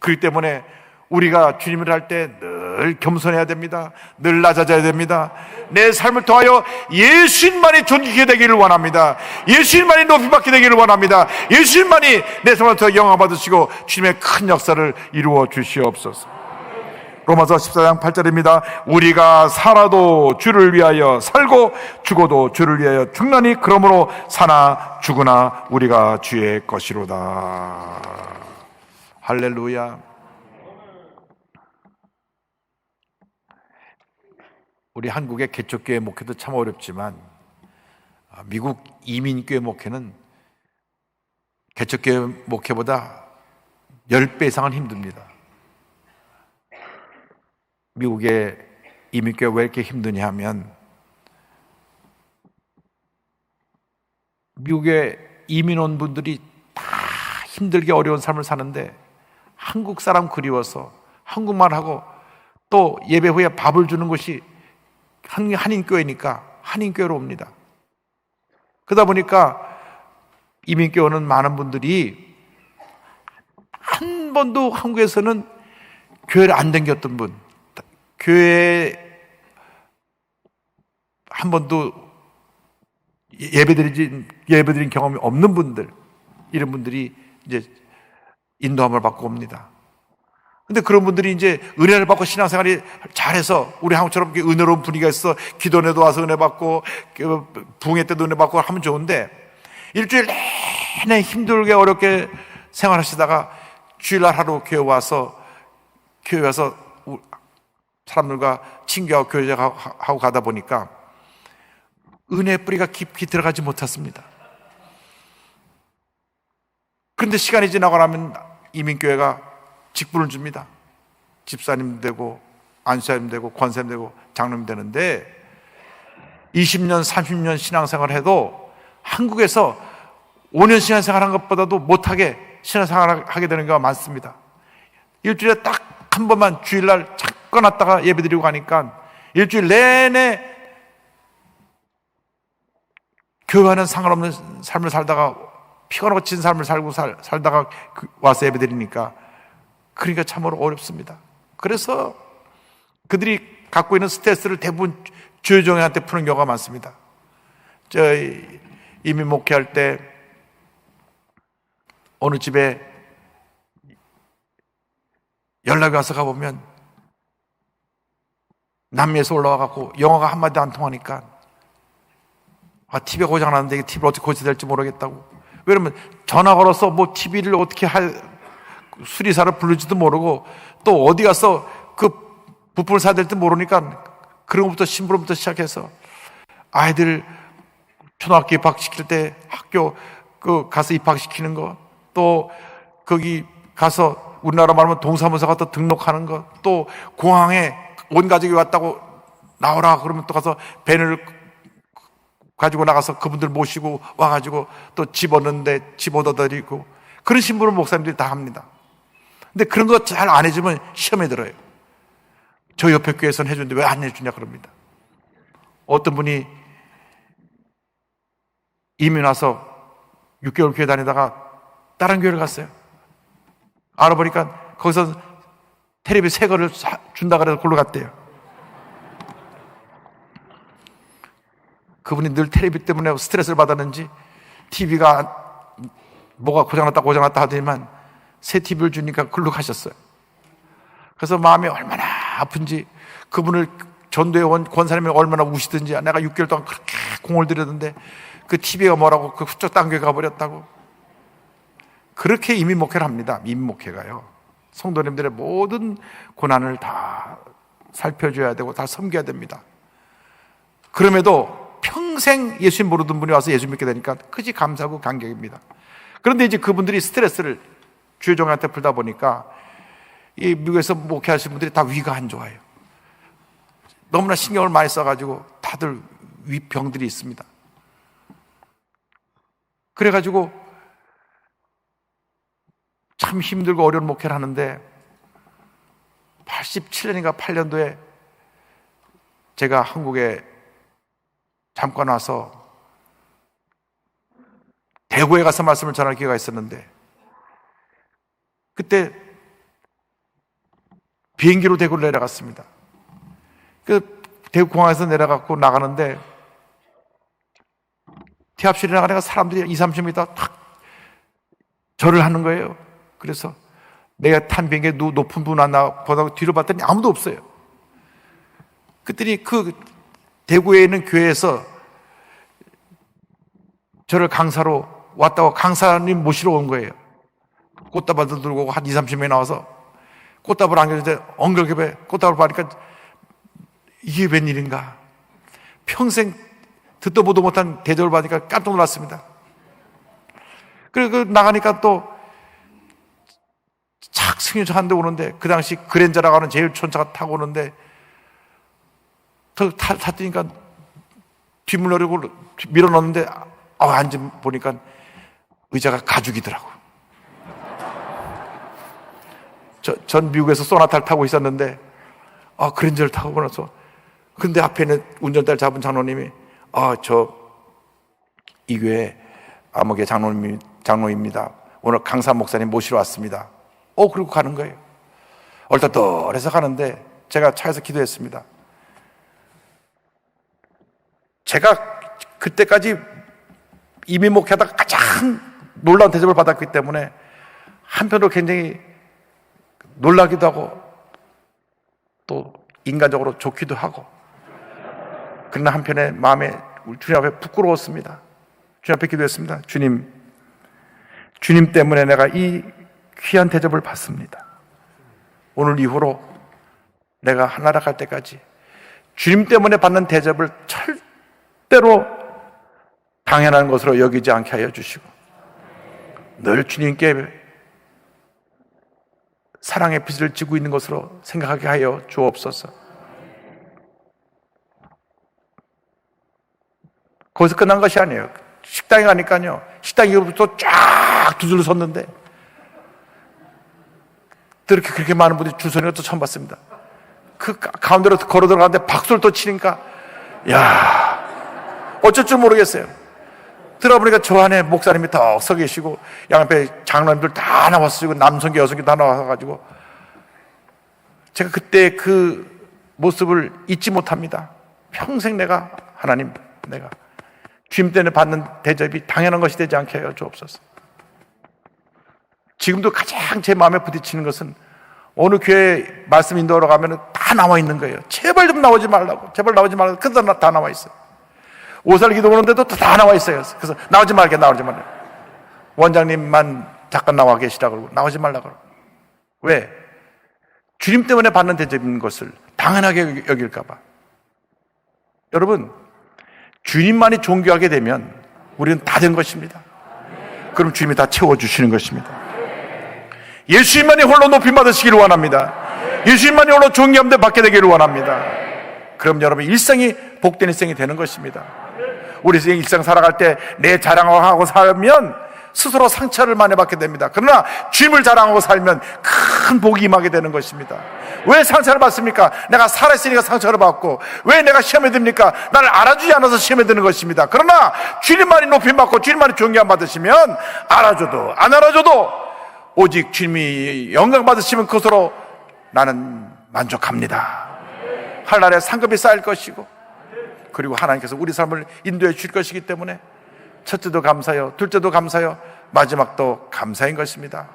그렇기 때문에 우리가 주님을 할 때 늘 겸손해야 됩니다. 늘 낮아져야 됩니다. 내 삶을 통하여 예수님만이 존귀하게 되기를 원합니다. 예수님만이 높이받게 되기를 원합니다. 예수님만이 내 삶을 통해 영광 받으시고 주님의 큰 역사를 이루어 주시옵소서. 로마서 14장 8절입니다. 우리가 살아도 주를 위하여 살고 죽어도 주를 위하여 죽나니 그러므로 사나 죽으나 우리가 주의 것이로다. 할렐루야. 우리 한국의 개척교회 목회도 참 어렵지만 미국 이민교회 목회는 개척교회 목회보다 10배 이상은 힘듭니다. 미국의 이민교회 왜 이렇게 힘드냐 하면, 미국의 이민 온 분들이 다 힘들게 어려운 삶을 사는데 한국 사람 그리워서 한국말하고 또 예배 후에 밥을 주는 곳이 한인교회니까 한인교회로 옵니다. 그러다 보니까 이민교회 오는 많은 분들이 한 번도 한국에서는 교회를 안 다녔던 분, 교회에 한 번도 예배드린 경험이 없는 분들, 이런 분들이 이제 인도함을 받고 옵니다. 근데 그런 분들이 이제 은혜를 받고 신앙생활이 잘해서 우리 한국처럼 은혜로운 분위기가 있어 기도회도 와서 은혜 받고 부흥회 때도 은혜 받고 하면 좋은데 일주일 내내 힘들게 어렵게 생활하시다가 주일날 하루 교회 와서 사람들과 친교하고 교제하고 가다 보니까 은혜의 뿌리가 깊이 들어가지 못했습니다. 그런데 시간이 지나고 나면 이민교회가 직분을 줍니다. 집사님 되고 안수사님 되고 권사님 되고 장로님 되는데 20년 30년 신앙생활 해도 한국에서 5년 신앙생활한 것보다도 못하게 신앙생활을 하게 되는 경우가 많습니다. 일주일에 딱 한 번만 주일날 잠깐 왔다가 예배드리고 가니까 일주일 내내 교회와는 상관없는 삶을 살다가 피곤하고 진 삶을 살다가 와서 예배드리니까 그러니까 참으로 어렵습니다. 그래서 그들이 갖고 있는 스트레스를 대부분 주요종한테 푸는 경우가 많습니다. 이민 목회할 때 어느 집에 연락이 와서 가보면 남미에서 올라와갖고 영어가 한마디도 안 통하니까 TV가 고장났는데 이 TV를 어떻게 고쳐야 될지 모르겠다고. 왜냐면 전화 걸어서 뭐 TV를 어떻게 할 수리사를 부르지도 모르고 또 어디 가서 그 부품을 사야 될지 모르니까 그런 것부터 심부름부터 시작해서 아이들 초등학교 입학시킬 때 학교 가서 입학시키는 거, 또 거기 가서 우리나라 말하면 동사무소 가서 등록하는 거, 또 공항에 온 가족이 왔다고 나오라 그러면 또 가서 밴을 가지고 나가서 그분들 모시고 와가지고 또 집 얻는데 집 얻어드리고 그런 심부름 목사님들이 다 합니다. 근데 그런 거 잘 안 해주면 시험에 들어요. 저 옆에 교회에서는 해주는데 왜 안 해주냐 그럽니다. 어떤 분이 이민 와서 6개월 교회 다니다가 다른 교회를 갔어요. 알아보니까 거기서 텔레비 새 거를 준다 그래서 골로 갔대요. 그분이 늘 텔레비 때문에 스트레스를 받았는지 TV가 뭐가 고장났다 하더니만 새 TV를 주니까 글로 가셨어요. 그래서 마음이 얼마나 아픈지 그분을 전도에 온 권사님이 얼마나 우시든지 내가 6개월 동안 그렇게 공을 들였는데 그 TV가 뭐라고 그 훌쩍 당겨 가버렸다고. 그렇게 이민 목회를 합니다. 이민 목회가요. 성도님들의 모든 고난을 다 살펴줘야 되고 다 섬겨야 됩니다. 그럼에도 평생 예수님 모르던 분이 와서 예수 믿게 되니까 그지 감사하고 감격입니다. 그런데 이제 그분들이 스트레스를 주요종한테 풀다 보니까 이 미국에서 목회하시는 분들이 다 위가 안 좋아요. 너무나 신경을 많이 써가지고 다들 위병들이 있습니다. 그래가지고 참 힘들고 어려운 목회를 하는데 87년인가 8년도에 제가 한국에 잠깐 와서 대구에 가서 말씀을 전할 기회가 있었는데 그때 비행기로 대구를 내려갔습니다. 그 대구 공항에서 내려갔고 나가는데 티압실에 나가니까 사람들이 20-30m 탁 절을 하는 거예요. 그래서 내가 탄 비행기에 높은 분 하나 보다가 뒤로 봤더니 아무도 없어요. 그랬더니 그 대구에 있는 교회에서 저를 강사로 왔다고 강사님 모시러 온 거예요. 꽃다발도 들고 오고 한 20-30명이 나와서 꽃다발 안겼는데 엉글겹에 꽃다발 보니까 이게 웬일인가. 평생 듣도 보도 못한 대접을 받으니까 깜짝 놀랐습니다. 그리고 나가니까 또 착 승용차 한 대 오는데 그 당시 그랜저라고 하는 제일 촌차가 타고 오는데 탔더니까 뒷문으로 밀어넣는데 앉아 보니까 의자가 가죽이더라고. 전 미국에서 소나타를 타고 있었는데 그랜저를 타고 나서 근데 앞에 있는 운전대를 잡은 장로님이 이 교회 암흑의 장로입니다. 오늘 강사 목사님 모시러 왔습니다. 그리고 가는 거예요. 얼떨떨해서 가는데 제가 차에서 기도했습니다. 제가 그때까지 이민 목회하다가 가장 놀라운 대접을 받았기 때문에 한편으로 굉장히 놀라기도 하고 또 인간적으로 좋기도 하고, 그러나 한편에 마음에 주님 앞에 부끄러웠습니다. 주님 앞에 기도했습니다. 주님 때문에 내가 이 귀한 대접을 받습니다. 오늘 이후로 내가 하나라 갈 때까지 주님 때문에 받는 대접을 절대로 당연한 것으로 여기지 않게 하여 주시고 늘 주님께 사랑의 빚을 지고 있는 것으로 생각하게 하여 주옵소서. 거기서 끝난 것이 아니에요. 식당에 가니까요, 식당으로부터 쫙 두 줄 섰는데 그렇게 많은 분들이 줄 서는 것도 처음 봤습니다. 그 가운데로 걸어 들어가는데 박수를 또 치니까 어쩔 줄 모르겠어요. 들어보니까 저 안에 목사님이 더 서 계시고 양옆에 장로님들 다 나왔어요. 남성계 여성계 다 나와가지고 제가 그때 그 모습을 잊지 못합니다. 평생 내가 주님 때문에 받는 대접이 당연한 것이 되지 않게 하여 주옵소서. 지금도 가장 제 마음에 부딪히는 것은 어느 교회 말씀 인도하러 가면 다 나와 있는 거예요. 제발 좀 나오지 말라고, 제발 나오지 말라고. 그래도 다 나와 있어요. 오살 기도 오는데도 다 나와 있어요. 그래서 나오지 말게. 원장님만 잠깐 나와 계시라 그러고 나오지 말라 그러고. 왜? 주님 때문에 받는 대접인 것을 당연하게 여길까 봐. 여러분, 주님만이 존귀하게 되면 우리는 다 된 것입니다. 그럼 주님이 다 채워주시는 것입니다. 예수님만이 홀로 높임 받으시기를 원합니다. 예수님만이 홀로 존귀함대 받게 되기를 원합니다. 그럼 여러분 일생이 복된 일생이 되는 것입니다. 우리 일생 살아갈 때 내 자랑하고 살면 스스로 상처를 많이 받게 됩니다. 그러나 주님을 자랑하고 살면 큰 복이 임하게 되는 것입니다. 왜 상처를 받습니까? 내가 살아있으니까 상처를 받고, 왜 내가 시험에 듭니까? 나를 알아주지 않아서 시험에 드는 것입니다. 그러나 주님만이 높임받고 주님만이 존귀함 받으시면 알아줘도 안 알아줘도 오직 주님이 영광 받으시면 그것으로 나는 만족합니다. 하늘나라에 상급이 쌓일 것이고, 그리고 하나님께서 우리 삶을 인도해 주실 것이기 때문에 첫째도 감사요, 둘째도 감사요, 마지막도 감사인 것입니다.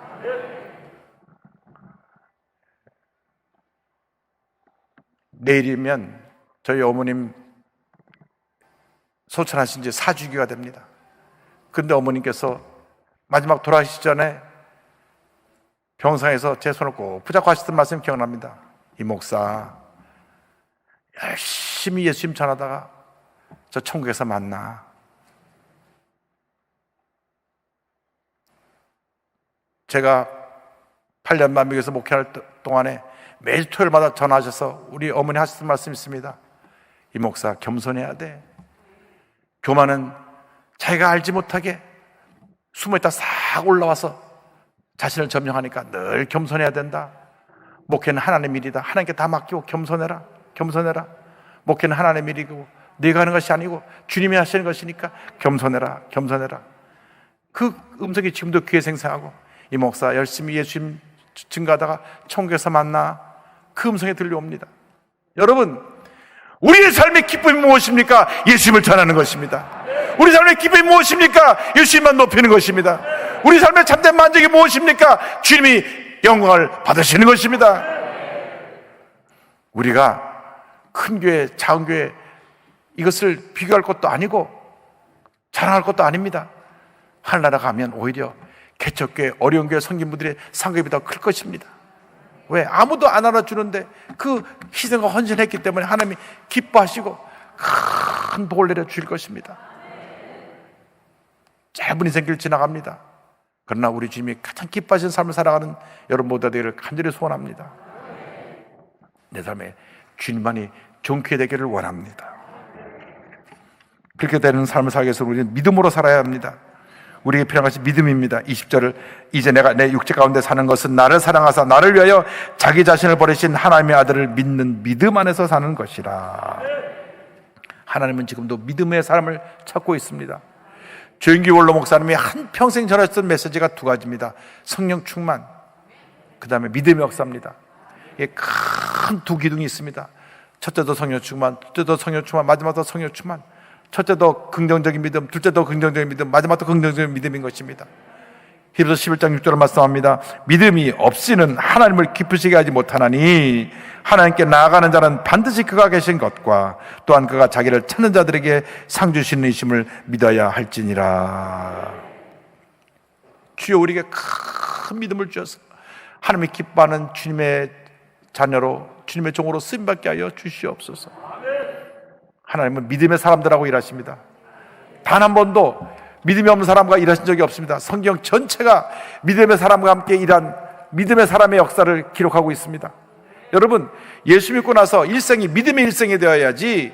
내일이면 저희 어머님 소천하신 지 4주기가 됩니다. 그런데 어머님께서 마지막 돌아가시기 전에 병상에서 제 손을 꼭 붙잡고 하시던 말씀이 기억납니다. 이 목사 열심히 예수님 전하다가 저 천국에서 만나. 제가 8년 만미에서 목회할 동안에 매일 토요일마다 전화하셔서 우리 어머니 하시던 말씀이 있습니다. 이 목사 겸손해야 돼. 교만은 자기가 알지 못하게 숨어있다 싹 올라와서 자신을 점령하니까 늘 겸손해야 된다. 목회는 하나님의 일이다. 하나님께 다 맡기고 겸손해라. 목회는 하나님의 일이고 네가 하는 것이 아니고 주님이 하시는 것이니까 겸손해라. 그 음성이 지금도 귀에 생생하고, 이 목사 열심히 예수님 증거하다가 천국에서 만나. 그 음성이 들려옵니다. 여러분, 우리의 삶의 기쁨이 무엇입니까? 예수님을 전하는 것입니다. 우리 삶의 기쁨이 무엇입니까? 예수님만 높이는 것입니다. 우리 삶의 참된 만족이 무엇입니까? 주님이 영광을 받으시는 것입니다. 우리가 큰 교회, 작은 교회 이것을 비교할 것도 아니고 자랑할 것도 아닙니다. 하늘나라 가면 오히려 개척교회, 어려운 교회 성김분들의 상급이 더 클 것입니다. 왜? 아무도 안 알아주는데 그 희생과 헌신했기 때문에 하나님이 기뻐하시고 큰 복을 내려주실 것입니다. 짧은 인생길 지나갑니다. 그러나 우리 주님이 가장 기뻐하시는 삶을 살아가는 여러분 모두가 되기를 간절히 소원합니다. 내 삶에 주님만이 존귀해 되기를 원합니다. 그렇게 되는 삶을 살기 위해서 우리는 믿음으로 살아야 합니다. 우리에게 필요한 것이 믿음입니다. 20절을 이제 내가 내 육체 가운데 사는 것은 나를 사랑하사 나를 위하여 자기 자신을 버리신 하나님의 아들을 믿는 믿음 안에서 사는 것이라. 하나님은 지금도 믿음의 사람을 찾고 있습니다. 조영기 원로 목사님이 한평생 전하셨던 메시지가 두 가지입니다. 성령 충만, 그 다음에 믿음의 역사입니다. 이게 큰 두 기둥이 있습니다. 첫째도 성령 충만, 둘째도 성령 충만, 마지막도 성령 충만. 첫째도 긍정적인 믿음, 둘째도 긍정적인 믿음, 마지막도 긍정적인 믿음인 것입니다. 히브리서 11장 6절을 말씀합니다. 믿음이 없이는 하나님을 기쁘시게 하지 못하나니 하나님께 나아가는 자는 반드시 그가 계신 것과 또한 그가 자기를 찾는 자들에게 상 주시는 이심을 믿어야 할지니라. 주여, 우리에게 큰 믿음을 주셔서 하나님이 기뻐하는 주님의 자녀로, 주님의 종으로 쓰임받게 하여 주시옵소서. 하나님은 믿음의 사람들하고 일하십니다. 단 한 번도 믿음이 없는 사람과 일하신 적이 없습니다. 성경 전체가 믿음의 사람과 함께 일한 믿음의 사람의 역사를 기록하고 있습니다. 여러분, 예수 믿고 나서 일생이 믿음의 일생이 되어야지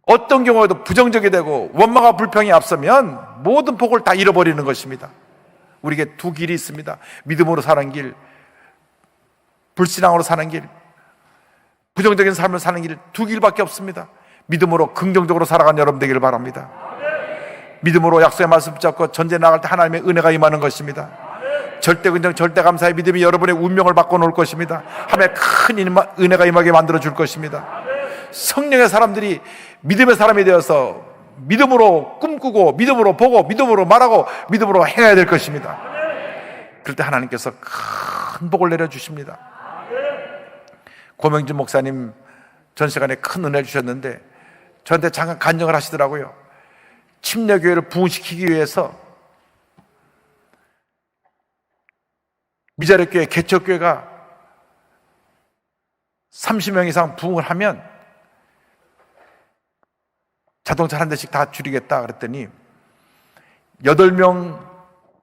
어떤 경우에도 부정적이 되고 원망과 불평이 앞서면 모든 복을 다 잃어버리는 것입니다. 우리에게 두 길이 있습니다. 믿음으로 사는 길, 불신앙으로 사는 길, 부정적인 삶을 사는 길, 두 길밖에 없습니다. 믿음으로 긍정적으로 살아가는 여러분 되기를 바랍니다. 믿음으로 약속의 말씀 붙잡고 전쟁에 나갈 때 하나님의 은혜가 임하는 것입니다. 절대 긍정, 절대 감사의 믿음이 여러분의 운명을 바꿔놓을 것입니다. 하나님의 큰 은혜가 임하게 만들어 줄 것입니다. 성령의 사람들이 믿음의 사람이 되어서 믿음으로 꿈꾸고 믿음으로 보고 믿음으로 말하고 믿음으로 행해야 될 것입니다. 그럴 때 하나님께서 큰 복을 내려주십니다. 고명진 목사님 전 시간에 큰 은혜를 주셨는데 저한테 잠깐 간증을 하시더라고요. 침례교회를 부흥시키기 위해서 미자립교회 개척교회가 30명 이상 부흥을 하면 자동차 한 대씩 다 줄이겠다 그랬더니 8명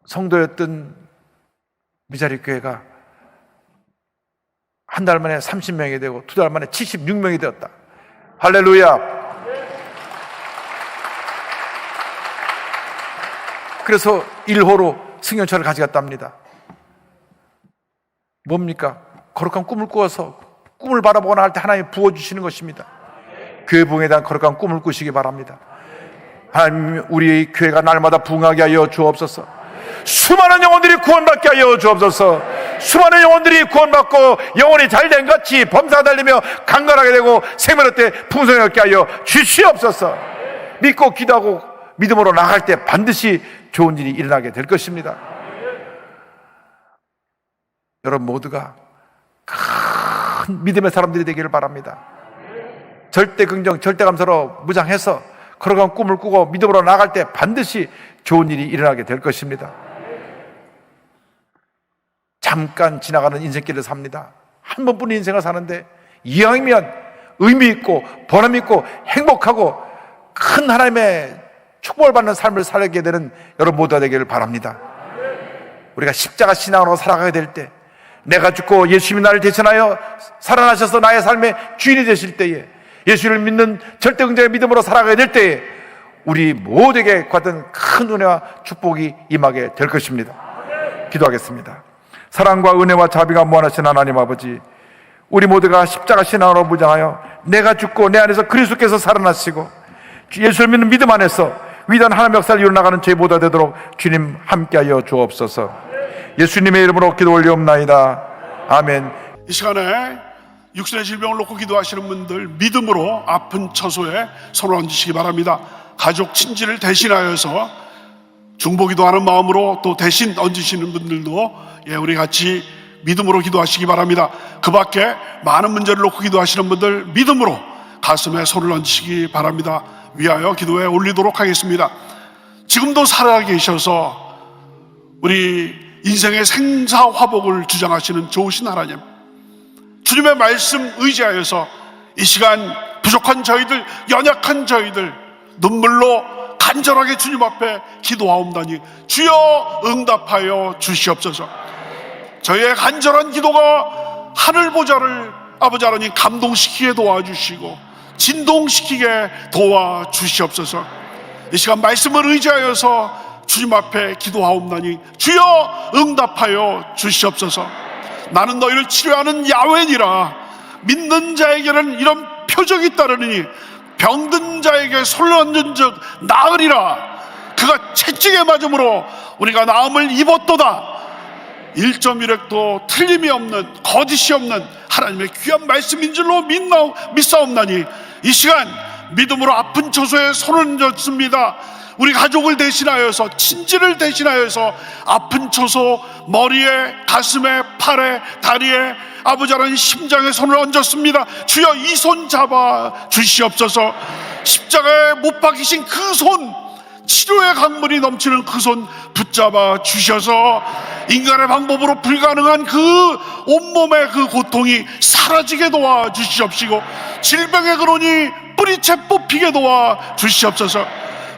성도였던 미자립교회가 한 달 만에 30명이 되고 두 달 만에 76명이 되었다. 할렐루야. 그래서 1호로 승용차를 가져갔답니다. 뭡니까? 거룩한 꿈을 꾸어서 꿈을 바라보거나 할 때 하나님이 부어주시는 것입니다. 교회 부흥에 대한 거룩한 꿈을 꾸시기 바랍니다. 하나님, 우리 교회가 날마다 부흥하게 하여 주옵소서. 수많은 영혼들이 구원받게 하여 주옵소서. 수많은 영혼들이 구원받고 영혼이 잘된 같이 범사가 달리며 강건하게 되고 생명의 때 풍성히 얻게 하여 주시옵소서. 믿고 기도하고 믿음으로 나갈 때 반드시 좋은 일이 일어나게 될 것입니다. 여러분 모두가 큰 믿음의 사람들이 되기를 바랍니다. 절대 긍정, 절대 감사로 무장해서 거룩한 꿈을 꾸고 믿음으로 나갈 때 반드시 좋은 일이 일어나게 될 것입니다. 잠깐 지나가는 인생길을 삽니다. 한 번뿐인 인생을 사는데 이왕이면 의미 있고 보람 있고 행복하고 큰 하나님의 축복을 받는 삶을 살게 되는 여러분 모두가 되기를 바랍니다. 우리가 십자가 신앙으로 살아가게 될 때, 내가 죽고 예수님이 나를 대신하여 살아나셔서 나의 삶의 주인이 되실 때에, 예수를 믿는 절대 긍정의 믿음으로 살아가게 될 때에 우리 모두에게 받은 큰 은혜와 축복이 임하게 될 것입니다. 기도하겠습니다. 사랑과 은혜와 자비가 무한하신 하나님 아버지, 우리 모두가 십자가 신앙으로 무장하여 내가 죽고 내 안에서 그리스도께서 살아나시고 예수를 믿는 믿음 안에서 위대한 하나님의 역사를 이루어나가는 저희 모두가 되도록 주님 함께하여 주옵소서. 예수님의 이름으로 기도 올리옵나이다. 아멘. 이 시간에 육신의 질병을 놓고 기도하시는 분들 믿음으로 아픈 처소에 손을 얹으시기 바랍니다. 가족 친지를 대신하여서 중보기도하는 마음으로 또 대신 얹으시는 분들도 우리 같이 믿음으로 기도하시기 바랍니다. 그 밖에 많은 문제를 놓고 기도하시는 분들 믿음으로 가슴에 손을 얹으시기 바랍니다. 위하여 기도에 올리도록 하겠습니다. 지금도 살아계셔서 우리 인생의 생사화복을 주장하시는 좋으신 하나님, 주님의 말씀 의지하여서 이 시간 부족한 저희들, 연약한 저희들 눈물로 간절하게 주님 앞에 기도하옵나니 주여 응답하여 주시옵소서. 저희의 간절한 기도가 하늘 보좌를 아버지 하나님 감동시키게 도와주시고 진동시키게 도와주시옵소서. 이 시간 말씀을 의지하여서 주님 앞에 기도하옵나니 주여 응답하여 주시옵소서. 나는 너희를 치료하는 야훼니라. 믿는 자에게는 이런 표적이 따르니 병든 자에게 손을 얹은 즉 나으리라. 그가 채찍에 맞음으로 우리가 나음을 입었도다. 1.1획도 틀림이 없는, 거짓이 없는 하나님의 귀한 말씀인 줄로 믿사옵나니 이 시간 믿음으로 아픈 처소에 손을 얹었습니다. 우리 가족을 대신하여서, 친지를 대신하여서 아픈 처소, 머리에, 가슴에, 팔에, 다리에, 아버지 하나님 심장에 손을 얹었습니다. 주여 이 손 잡아 주시옵소서. 십자가에 못 박히신 그 손, 치료의 강물이 넘치는 그 손 붙잡아 주셔서 인간의 방법으로 불가능한 그 온몸의 그 고통이 사라지게 도와 주시옵시고 질병의 근원이 뿌리채 뽑히게 도와 주시옵소서.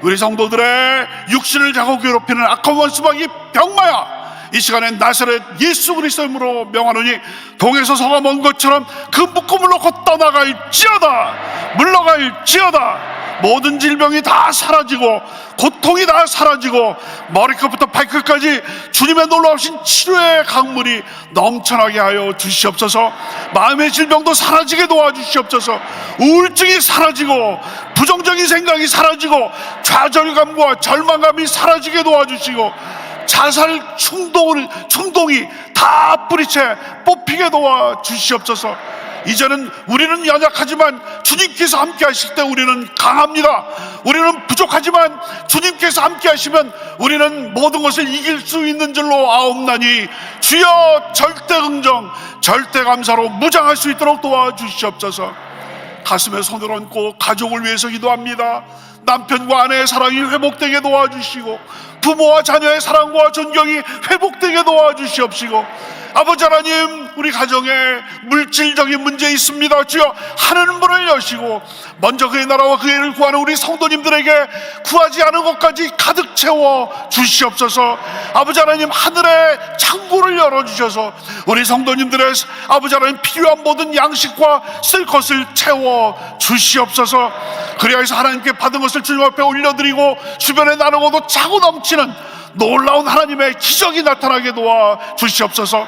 우리 성도들의 육신을 자고 괴롭히는 악한 원수마귀 병마야 이 시간에 나사렛 예수 그리스도의 이름으로 명하노니 동에서 서가 먼 것처럼 그 묶음을 놓고 떠나갈지어다. 물러갈지어다. 모든 질병이 다 사라지고 고통이 다 사라지고 머리끝부터 발끝까지 주님의 놀라우신 치료의 강물이 넘쳐나게 하여 주시옵소서. 마음의 질병도 사라지게 도와주시옵소서. 우울증이 사라지고 부정적인 생각이 사라지고 좌절감과 절망감이 사라지게 도와주시고 자살 충동이 다 뿌리채 뽑히게 도와주시옵소서. 이제는 우리는 연약하지만 주님께서 함께 하실 때 우리는 강합니다. 우리는 부족하지만 주님께서 함께 하시면 우리는 모든 것을 이길 수 있는 줄로 아옵나니 주여 절대 긍정, 절대 감사로 무장할 수 있도록 도와주시옵소서. 가슴에 손을 얹고 가족을 위해서 기도합니다. 남편과 아내의 사랑이 회복되게 도와주시고 부모와 자녀의 사랑과 존경이 회복되게 도와주시옵시고 아버지 하나님, 우리 가정에 물질적인 문제 있습니다. 주여 하늘 문을 여시고 먼저 그의 나라와 그의 일을 구하는 우리 성도님들에게 구하지 않은 것까지 가득 채워 주시옵소서. 아버지 하나님, 하늘의 창고를 열어주셔서 우리 성도님들의 아버지 하나님 필요한 모든 양식과 쓸 것을 채워 주시옵소서. 그래야 해서 하나님께 받은 것을 주님 앞에 올려드리고 주변에 나누고도 차고 넘치는 놀라운 하나님의 기적이 나타나게 도와 주시옵소서.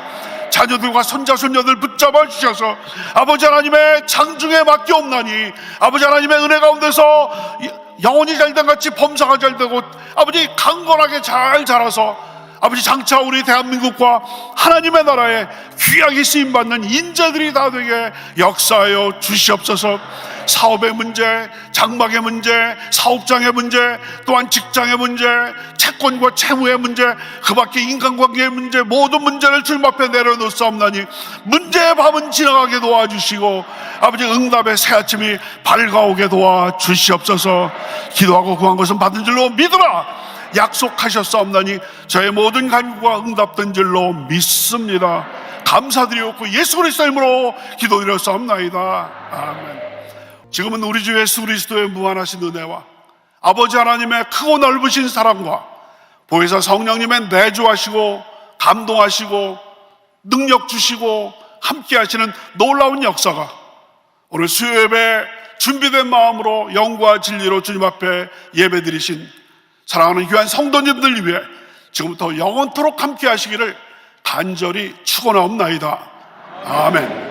자녀들과 손자 손녀들 붙잡아 주셔서 아버지 하나님의 장중에 맡겨옵나니 아버지 하나님의 은혜 가운데서 영혼이 잘된 같이 범사가 잘되고 아버지 강건하게 잘 자라서 아버지 장차 우리 대한민국과 하나님의 나라에 귀하게 쓰임받는 인재들이 다 되게 역사하여 주시옵소서. 사업의 문제, 장막의 문제, 사업장의 문제, 또한 직장의 문제, 채권과 채무의 문제, 그 밖에 인간관계의 문제, 모든 문제를 주님 앞에 내려놓사옵나니 문제의 밤은 지나가게 도와주시고 아버지 응답의 새아침이 밝아오게 도와주시옵소서. 기도하고 구한 것은 받은 줄로 믿으라 약속하셨사옵나니 저의 모든 간구가 응답된 줄로 믿습니다. 감사드리옵고 예수 그리스도의 이름으로 기도드렸사옵나이다. 아멘. 지금은 우리 주 예수 그리스도의 무한하신 은혜와 아버지 하나님의 크고 넓으신 사랑과 보혜사 성령님의 내주하시고 감동하시고 능력 주시고 함께 하시는 놀라운 역사가 오늘 수요 예배 준비된 마음으로 영과 진리로 주님 앞에 예배드리신 사랑하는 귀한 성도님들 위해 지금부터 영원토록 함께 하시기를 간절히 축원하옵나이다. 아멘.